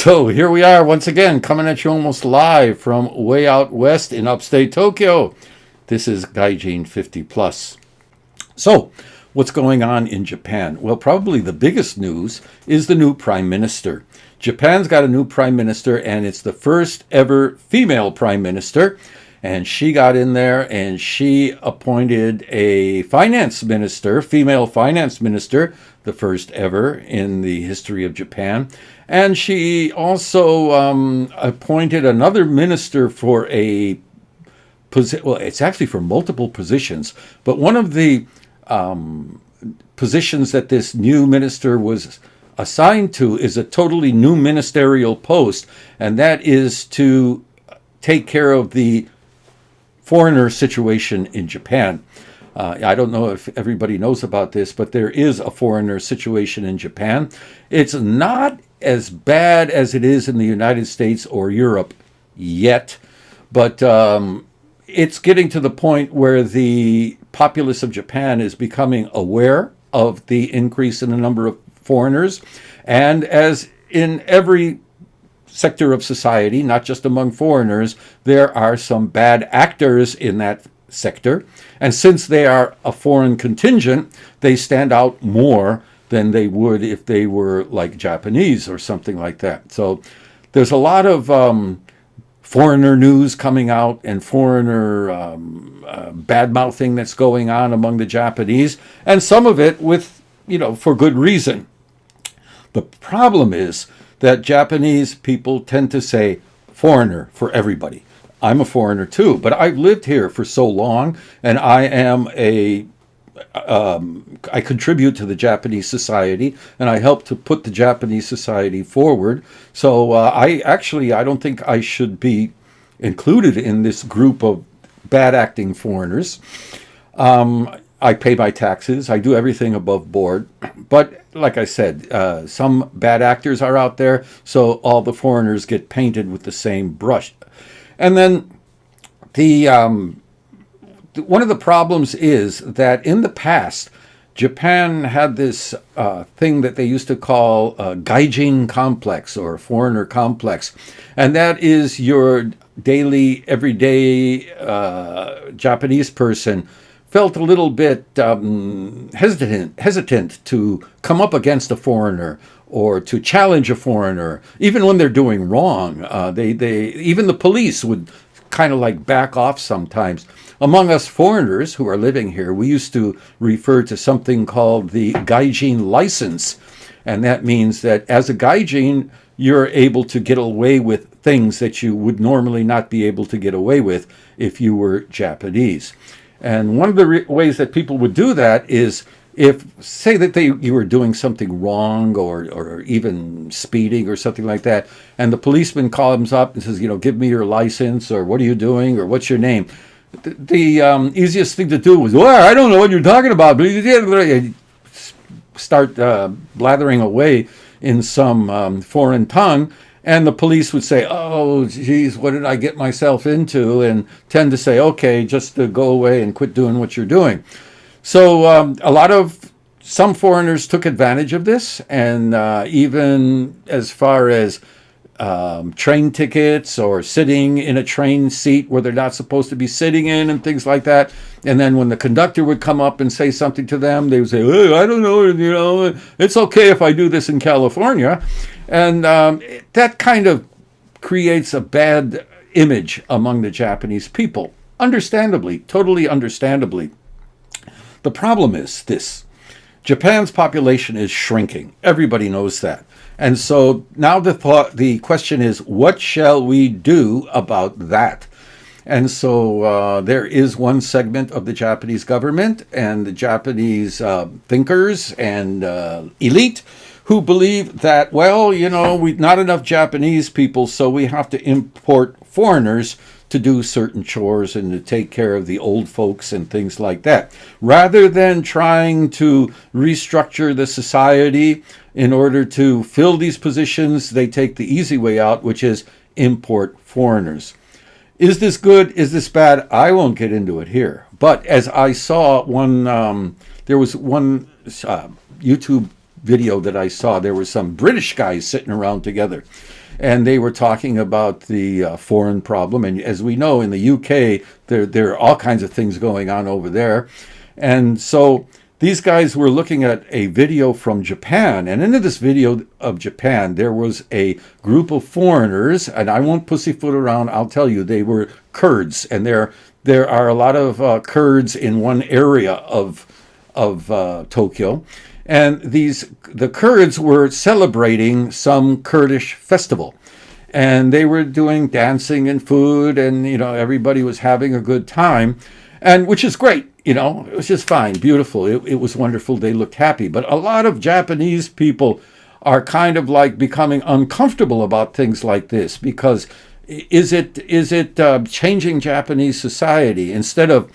So here we are once again, coming at you almost live from way out west in upstate Tokyo. This is GAIJIN50 PLUS. So, what's going on in Japan? Well, probably the biggest news is the new prime minister. Japan's got a new prime minister, and it's the first ever female prime minister. And she got in there and she appointed a finance minister, female finance minister, the first ever in the history of Japan. And she also appointed another minister for a position. Well, it's actually for multiple positions, but one of the positions that this new minister was assigned to is a totally new ministerial post, and that is to take care of the foreigner situation in Japan. I don't know if everybody knows about this, but there is a foreigner situation in Japan. It's not as bad as it is in the United States or Europe yet, but it's getting to the point where the populace of Japan is becoming aware of the increase in the number of foreigners. And as in every sector of society, not just among foreigners, there are some bad actors in that sector. And since they are a foreign contingent, they stand out more than they would if they were like Japanese or something like that. So there's a lot of foreigner news coming out and foreigner bad-mouthing that's going on among the Japanese, and some of it with, for good reason. The problem is that Japanese people tend to say foreigner for everybody. I'm a foreigner too, but I've lived here for so long, and I contribute to the Japanese society, and I help to put the Japanese society forward. So I don't think I should be included in this group of bad acting foreigners. I pay my taxes. I do everything above board. But like I said, some bad actors are out there, so all the foreigners get painted with the same brush. And then one of the problems is that in the past, Japan had this thing that they used to call gaijin complex or foreigner complex. And that is your daily, everyday Japanese person felt a little bit hesitant to come up against a foreigner or to challenge a foreigner, even when they're doing wrong. Even the police would kind of like back off sometimes. Among us foreigners who are living here, we used to refer to something called the gaijin license. And that means that as a gaijin, you're able to get away with things that you would normally not be able to get away with if you were Japanese. And one of the ways that people would do that is if, say that you were doing something wrong or even speeding or something like that, and the policeman comes up and says, give me your license, or what are you doing, or what's your name? The easiest thing to do was, well, I don't know what you're talking about. Start blathering away in some foreign tongue, and the police would say, oh, geez, what did I get myself into? And tend to say, okay, just to go away and quit doing what you're doing. So some foreigners took advantage of this, and even as far as train tickets or sitting in a train seat where they're not supposed to be sitting in and things like that. And then when the conductor would come up and say something to them, they would say, hey, I don't know, it's okay if I do this in California. And that kind of creates a bad image among the Japanese people. Understandably, totally understandably. The problem is this. Japan's population is shrinking. Everybody knows that. And so now the question is, what shall we do about that? And so there is one segment of the Japanese government and the Japanese thinkers and elite who believe that, well, we've not enough Japanese people, so we have to import foreigners to do certain chores and to take care of the old folks and things like that. Rather than trying to restructure the society in order to fill these positions, they take the easy way out, which is import foreigners. Is this good? Is this bad? I won't get into it here. But as I saw there was one YouTube video that I saw. There were some British guys sitting around together. and they were talking about the foreign problem. And as we know, in the UK, there are all kinds of things going on over there. And so these guys were looking at a video from Japan. And in this video of Japan, there was a group of foreigners, and I won't pussyfoot around, I'll tell you, they were Kurds. And there are a lot of Kurds in one area of Tokyo. And the Kurds were celebrating some Kurdish festival. And they were doing dancing and food, and, everybody was having a good time, and which is great. It was just fine, beautiful. It was wonderful. They looked happy. But a lot of Japanese people are kind of like becoming uncomfortable about things like this, because is it changing Japanese society? Instead of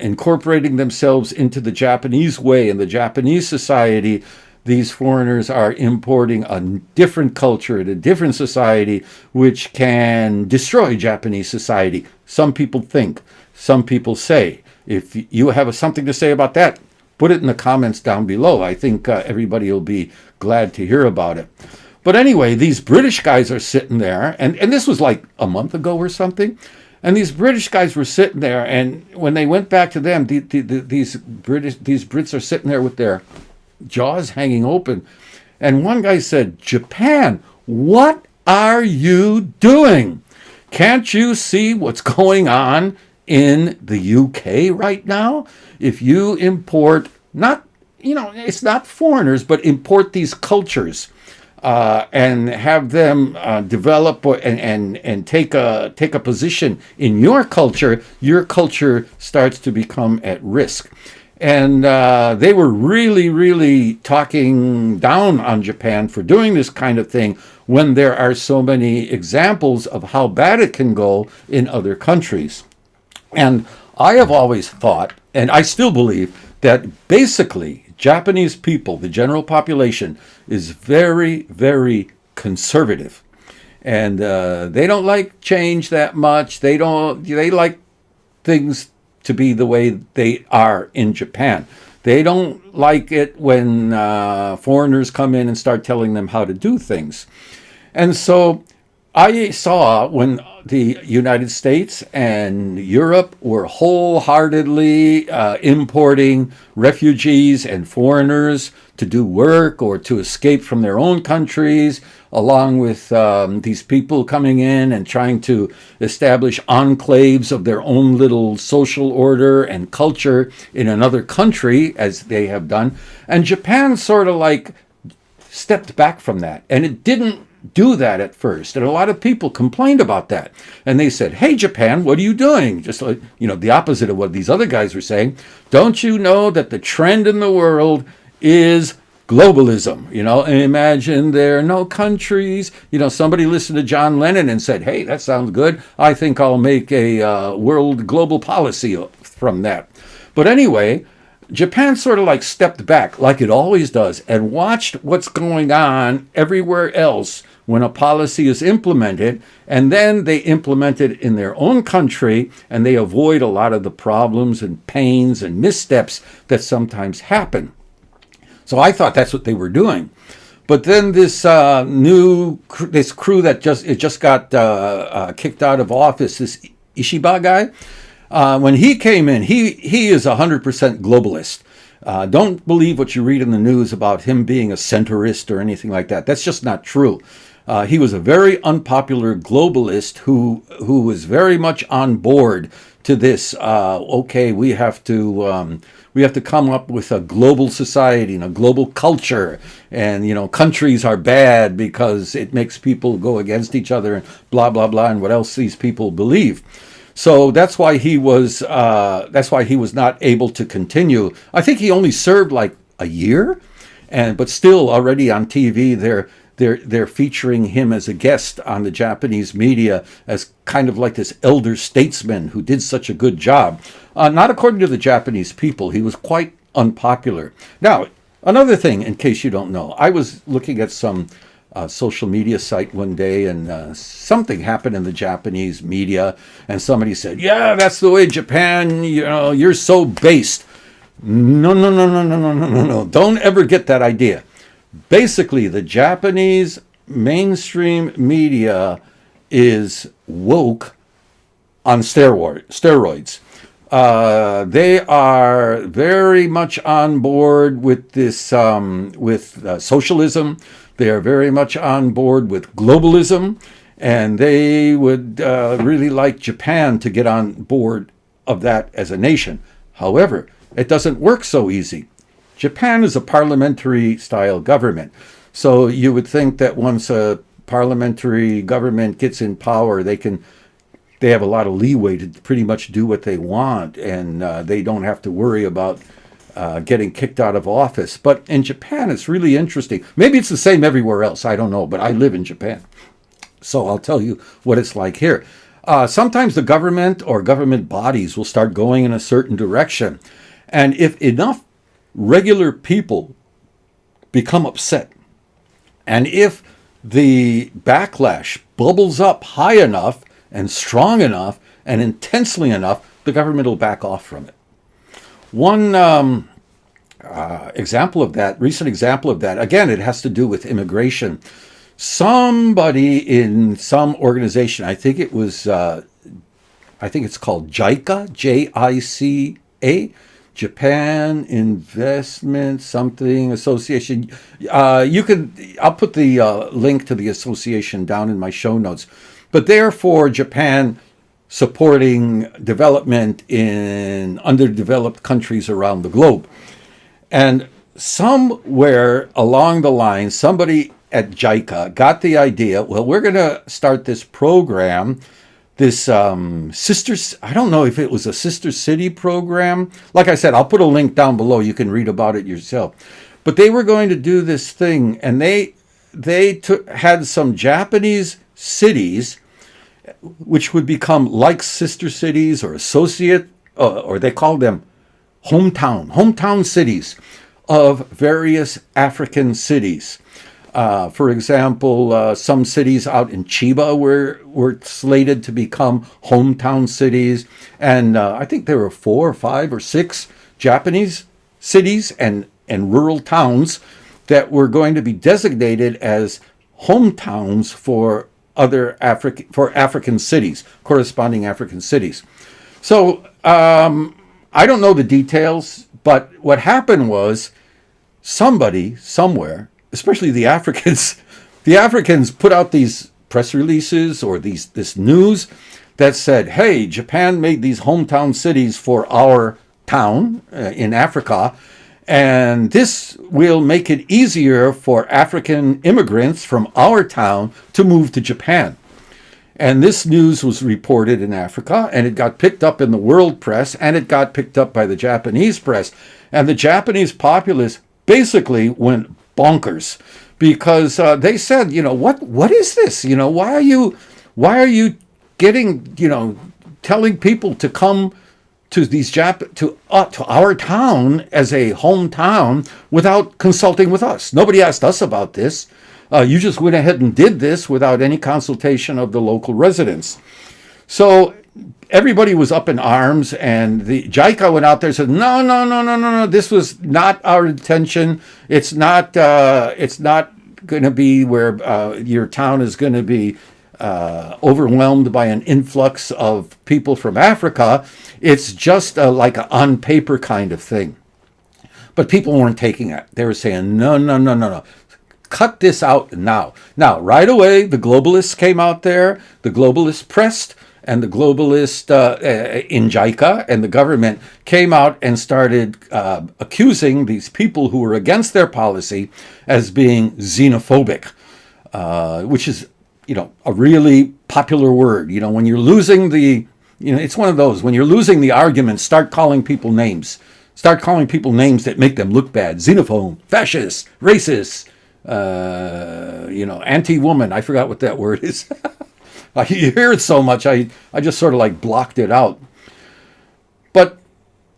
incorporating themselves into the Japanese way and the Japanese society, these foreigners are importing a different culture and a different society, which can destroy Japanese society. Some people think, some people say. If you have something to say about that, put it in the comments down below. I think everybody will be glad to hear about it. But anyway, these British guys are sitting there, and this was like a month ago or something. And these British guys were sitting there, and when they went back to them, these Brits are sitting there with their jaws hanging open. And one guy said, "Japan, what are you doing? Can't you see what's going on in the UK right now? If you import, it's not foreigners, but import these cultures, and have them develop and take a position in your culture starts to become at risk." And they were really, really talking down on Japan for doing this kind of thing, when there are so many examples of how bad it can go in other countries. And I have always thought, and I still believe, that basically Japanese people, the general population, is very, very conservative. And they don't like change that much. They like things to be the way they are in Japan. They don't like it when foreigners come in and start telling them how to do things. And so I saw when the United States and Europe were wholeheartedly importing refugees and foreigners to do work or to escape from their own countries, along with these people coming in and trying to establish enclaves of their own little social order and culture in another country, as they have done. And Japan sort of like stepped back from that. And it didn't do that at first. And a lot of people complained about that. And they said, "Hey, Japan, what are you doing?" Just like, the opposite of what these other guys were saying. "Don't you know that the trend in the world is globalism? And imagine there are no countries." Somebody listened to John Lennon and said, "Hey, that sounds good. I think I'll make a world global policy from that." But anyway, Japan sort of like stepped back, like it always does, and watched what's going on everywhere else when a policy is implemented, and then they implement it in their own country, and they avoid a lot of the problems and pains and missteps that sometimes happen. So I thought that's what they were doing. But then this crew that just got kicked out of office, this Ishiba guy, when he came in, he is 100% globalist. Don't believe what you read in the news about him being a centrist or anything like that. That's just not true. He was a very unpopular globalist who was very much on board to this. Okay, we have to come up with a global society and a global culture, and countries are bad because it makes people go against each other and blah blah blah, and what else these people believe. So that's why he was not able to continue. I think he only served like a year, but still already on TV they're featuring him as a guest on the Japanese media as kind of like this elder statesman who did such a good job. Not according to the Japanese people. He was quite unpopular. Now, another thing, in case you don't know, I was looking at some social media site one day, and something happened in the Japanese media, and somebody said, "Yeah, that's the way Japan, you're so based." No. Don't ever get that idea. Basically, the Japanese mainstream media is woke on steroids. They are very much on board with this, socialism. They are very much on board with globalism, and they would really like Japan to get on board of that as a nation. However, it doesn't work so easy. Japan is a parliamentary style government. So you would think that once a parliamentary government gets in power, they have a lot of leeway to pretty much do what they want, and they don't have to worry about getting kicked out of office. But in Japan, it's really interesting. Maybe it's the same everywhere else. I don't know, but I live in Japan. So I'll tell you what it's like here. Sometimes the government or government bodies will start going in a certain direction. And if enough regular people become upset, and if the backlash bubbles up high enough and strong enough and intensely enough, the government will back off from it. One recent example of that, again, it has to do with immigration. Somebody in some organization, I think it's called JICA, J-I-C-A, Japan Investment something Association. I'll put the link to the association down in my show notes. But therefore, Japan supporting development in underdeveloped countries around the globe. And somewhere along the line, somebody at JICA got the idea, well, we're going to start this program, this I don't know if it was a sister city program. Like I said, I'll put a link down below. You can read about it yourself. But they were going to do this thing, and they had some Japanese cities which would become like sister cities or associate, or they called them hometown cities of various African cities. For example, some cities out in Chiba were slated to become hometown cities. And I think there were 4 or 5 or 6 Japanese cities and rural towns that were going to be designated as hometowns for African cities, corresponding African cities. So I don't know the details, but what happened was somebody somewhere, especially the Africans put out these press releases or this news that said, hey, Japan made these hometown cities for our town in Africa, and this will make it easier for African immigrants from our town to move to Japan. And this news was reported in Africa, and it got picked up in the world press, and it got picked up by the Japanese press. And the Japanese populace basically went bonkers because they said, what is this? Why are you getting, telling people to come to to our town as a hometown without consulting with us? Nobody asked us about this. You just went ahead and did this without any consultation of the local residents. So everybody was up in arms, and the JICA went out there and said, no, this was not our intention. It's not going to be where your town is going to be overwhelmed by an influx of people from Africa. It's just like an on paper kind of thing. But people weren't taking it. They were saying, no. Cut this out now. Now, right away, the globalists came out there, the globalists pressed, and the globalists in JICA and the government came out and started accusing these people who were against their policy as being xenophobic, which is, a really popular word. When you're losing it's one of those, when you're losing the argument, start calling people names. Start calling people names that make them look bad. Xenophobe, fascist, racist, anti-woman. I forgot what that word is. You hear it so much, I just sort of like blocked it out. But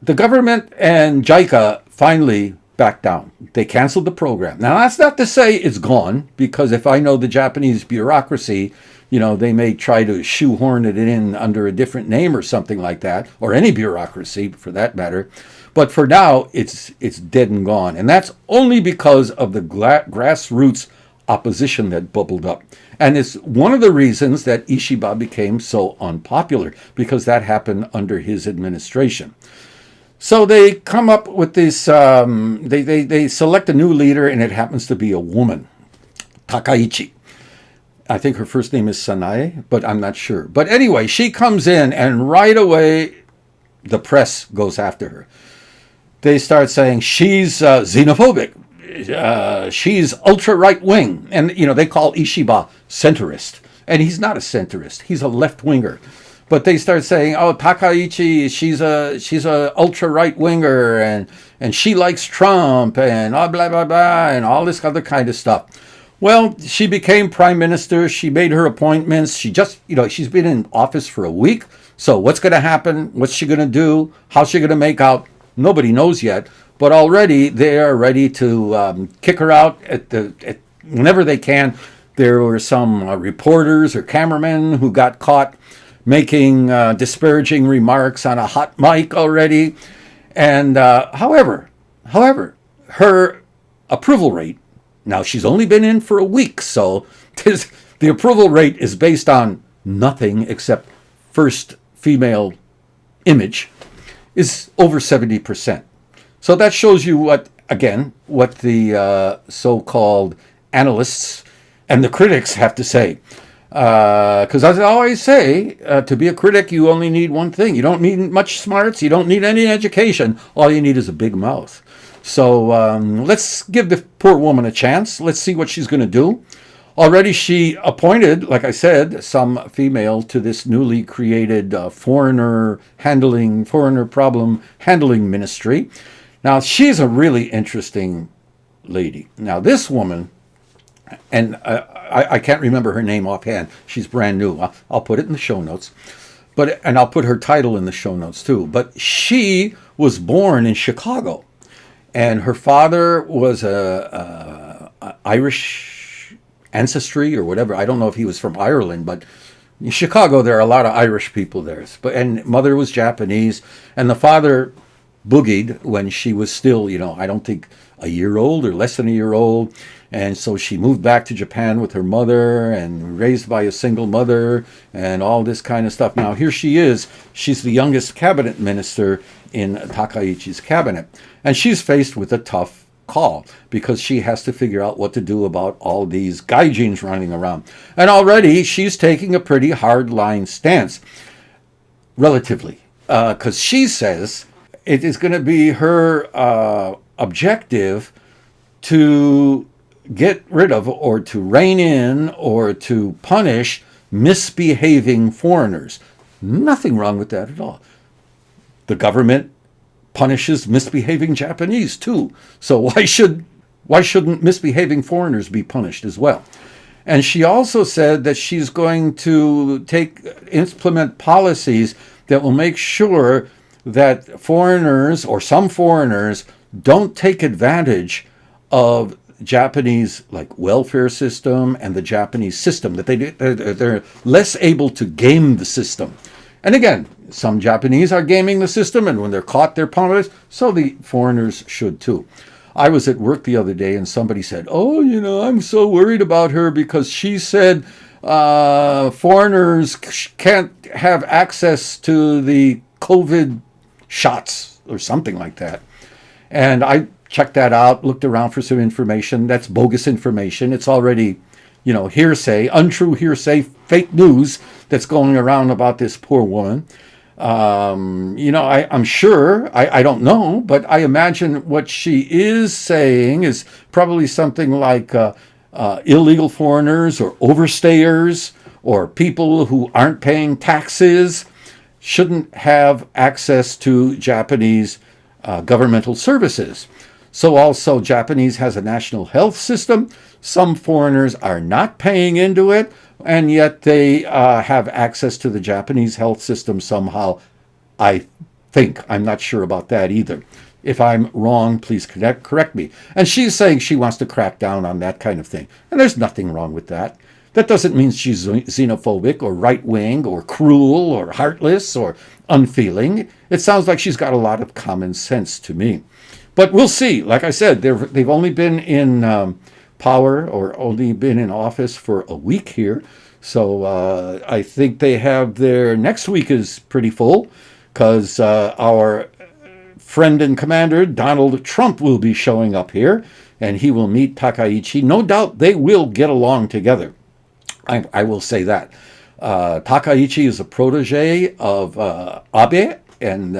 the government and JICA finally backed down. They canceled the program. Now, that's not to say it's gone, because if I know the Japanese bureaucracy, they may try to shoehorn it in under a different name or something like that, or any bureaucracy for that matter. But for now, it's dead and gone. And that's only because of the grassroots opposition that bubbled up. And it's one of the reasons that Ishiba became so unpopular, because that happened under his administration. So they come up with this, they select a new leader, and it happens to be a woman, Takaichi. I think her first name is Sanae, but I'm not sure. But anyway, she comes in, and right away, the press goes after her. They start saying she's xenophobic. She's ultra right wing, and they call Ishiba centrist, and he's not a centrist. He's a left winger. But they start saying, "Oh, Takaichi, she's a ultra right winger, and she likes Trump, and blah blah blah, and all this other kind of stuff." Well, she became prime minister. She made her appointments. She just, she's been in office for a week. So what's going to happen? What's she going to do? How's she going to make out? Nobody knows yet. But already they are ready to kick her out whenever they can. There were some reporters or cameramen who got caught making disparaging remarks on a hot mic already. And however, her approval rate, now she's only been in for a week, so the approval rate is based on nothing except first female image, is over 70%. So that shows you what the so-called analysts and the critics have to say. Because as I always say, to be a critic, you only need one thing. You don't need much smarts. You don't need any education. All you need is a big mouth. So let's give the poor woman a chance. Let's see what she's going to do. Already she appointed, like I said, some female to this newly created foreigner problem handling ministry. Now, she's a really interesting lady. Now, this woman, and I can't remember her name offhand. She's brand new. I'll put it in the show notes. And I'll put her title in the show notes too. But she was born in Chicago. And her father was a Irish ancestry or whatever. I don't know if he was from Ireland, but in Chicago there are a lot of Irish people there. And mother was Japanese, and the father boogied when she was still, I don't think a year old or less than a year old. And so she moved back to Japan with her mother and raised by a single mother and all this kind of stuff. Now here she is. She's the youngest cabinet minister in Takaichi's cabinet. And she's faced with a tough call because she has to figure out what to do about all these gaijins running around. And already she's taking a pretty hard-line stance, relatively, because she says it is going to be her objective to get rid of or to rein in or to punish misbehaving foreigners. Nothing wrong with that at all. The government punishes misbehaving Japanese too. So why shouldn't misbehaving foreigners be punished as well? And she also said that she's going to implement policies that will make sure that foreigners or some foreigners don't take advantage of Japanese welfare system and the Japanese system, that they're less able to game the system. And again, some Japanese are gaming the system, and when they're caught, they're punished. So the foreigners should too. I was at work the other day, and somebody said, "Oh, I'm so worried about her because she said foreigners can't have access to the COVID shots," or something like that. And I checked that out, looked around for some information. That's bogus information. It's already, hearsay, untrue hearsay, fake news that's going around about this poor woman. I'm sure, I don't know, but I imagine what she is saying is probably something like illegal foreigners or overstayers or people who aren't paying taxes shouldn't have access to Japanese governmental services. So also Japanese has a national health system. Some foreigners are not paying into it, and yet they have access to the Japanese health system somehow, I think. I'm not sure about that either. If I'm wrong, please correct me. And she's saying she wants to crack down on that kind of thing. And there's nothing wrong with that. That doesn't mean she's xenophobic or right-wing or cruel or heartless or unfeeling. It sounds like she's got a lot of common sense to me. But we'll see. Like I said, they've only been in power or only been in office for a week here. So I think they have their next week is pretty full because our friend and commander Donald Trump will be showing up here and he will meet Takaichi. No doubt they will get along together. I will say that. Takaichi is a protege of Abe and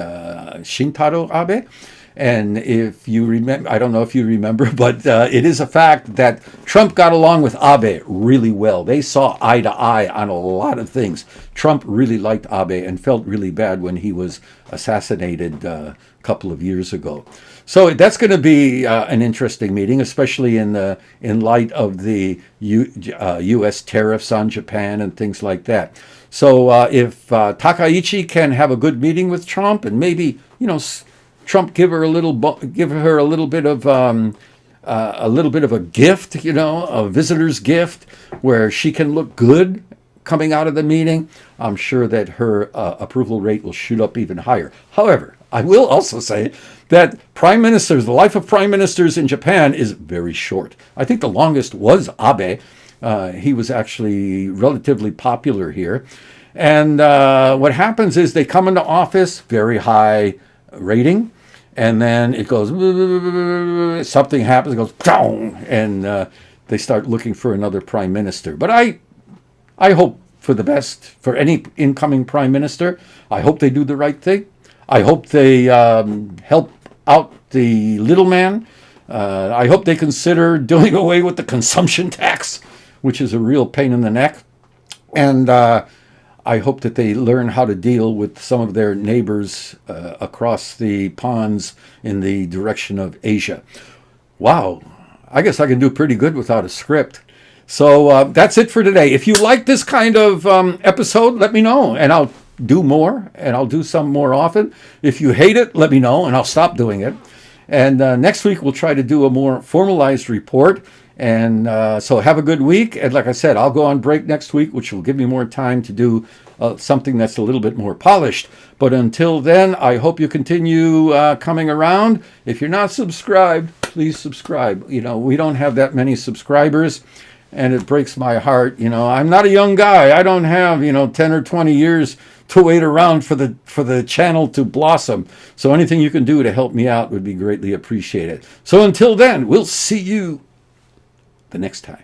Shintaro Abe. And if you remember, I don't know if you remember, but it is a fact that Trump got along with Abe really well. They saw eye to eye on a lot of things. Trump really liked Abe and felt really bad when he was assassinated a couple of years ago. So that's going to be an interesting meeting, especially in light of the U.S. tariffs on Japan and things like that. So if Takaichi can have a good meeting with Trump and maybe, Trump give her a little bit of a gift, a visitor's gift, where she can look good coming out of the meeting. I'm sure that her approval rate will shoot up even higher. However, I will also say that the life of prime ministers in Japan is very short. I think the longest was Abe. He was actually relatively popular here. And what happens is they come into office, very high rating. And then it goes, something happens, it goes, and they start looking for another prime minister. But I hope for the best for any incoming prime minister. I hope they do the right thing. I hope they help out the little man. I hope they consider doing away with the consumption tax, which is a real pain in the neck. And I hope that they learn how to deal with some of their neighbors across the ponds in the direction of Asia. Wow, I guess I can do pretty good without a script. So that's it for today. If you like this kind of episode, let me know, and I'll do more, and I'll do some more often. If you hate it, let me know, and I'll stop doing it. And next week, we'll try to do a more formalized report. And so have a good week. And like I said, I'll go on break next week, which will give me more time to do something that's a little bit more polished. But until then, I hope you continue coming around. If you're not subscribed, please subscribe. We don't have that many subscribers, and it breaks my heart. I'm not a young guy. I don't have, 10 or 20 years to wait around for the channel to blossom. So anything you can do to help me out would be greatly appreciated. So until then, we'll see you the next time.